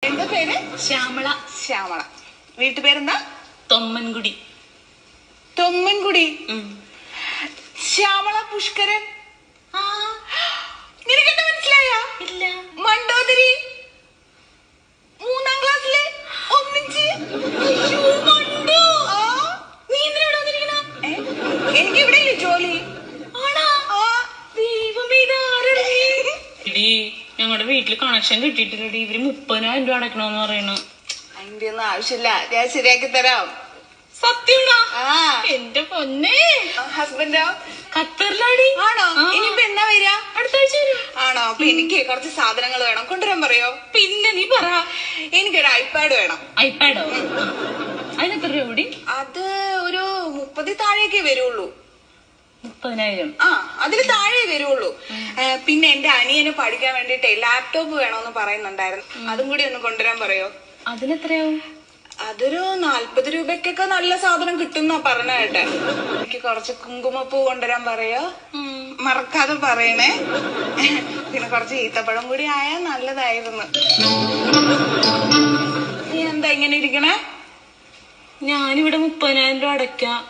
എന്താ പേര്? ശ്യാമള. ശ്യാമള. വീട്ടുപേരെന്താ? തൊമ്മൻകുടി. തൊമ്മൻകുടി. ശ്യാമള പുഷ്കരൻ. നിനക്കെന്താ മനസ്സിലായ? ഇല്ല. മണ്ടോദരി 3ാം ക്ലാസ്സിലെ ഒന്നിച്ച്. നീ എന്തിനാ വന്നിരിക്കണ? എനിക്ക് ഇവിടെ ഇല്ലേ ജോലി? ഞങ്ങളുടെ വീട്ടില് കണക്ഷൻ കിട്ടിയിട്ടില്ലടി. ഇവര് 30,000 രൂപ അടക്കണോന്ന് പറയണു. അതിന്റെ ഒന്നും ആവശ്യമില്ല, ഞാൻ ശരിയാക്കി തരാം. സത്യമാണോ? എന്റെ പൊന്നെ. ഹസ്ബൻഡോ? ഖത്തറിലാടി. ആണോ? ഇനിയിപ്പോ എന്നാ വരിക? അടുത്ത ആഴ്ച വരും. ആണോ? അപ്പൊ എനിക്ക് കുറച്ച് സാധനങ്ങൾ വേണം, കൊണ്ടുവരാൻ പറയോ? പിന്നെ നീ പറ. എനിക്കൊരു ഐപാഡ് വേണം. ഐപാഡോ? അതിനെത്ര രൂപ കൂടി? അത് ഒരു 30 താഴേക്കേ വരുള്ളൂ. 30,000? അതിന് താഴെ വരുള്ളൂ. പിന്നെ എന്റെ അനിയന് പഠിക്കാൻ വേണ്ടിട്ടേ ലാപ്ടോപ്പ് വേണോന്ന് പറയുന്നുണ്ടായിരുന്നു, അതും കൂടി ഒന്ന് കൊണ്ടുവരാൻ പറയോ? അതിനെത്രയാവും? അതൊരു 40 രൂപയ്ക്കൊക്കെ നല്ല സാധനം കിട്ടുന്ന പറഞ്ഞ കേട്ടെ. എനിക്ക് കുറച്ച് കുങ്കുമപ്പൂ കൊണ്ടുവരാൻ പറയോ? മറക്കാതെ പറയണേ. പിന്നെ കുറച്ച് ഈത്തപ്പഴം കൂടി ആയാൽ നല്ലതായിരുന്നു. നീ എന്താ ഇങ്ങനെ ഇരിക്കണേ? ഞാനിവിടെ 30,000 രൂപ അടയ്ക്കാം.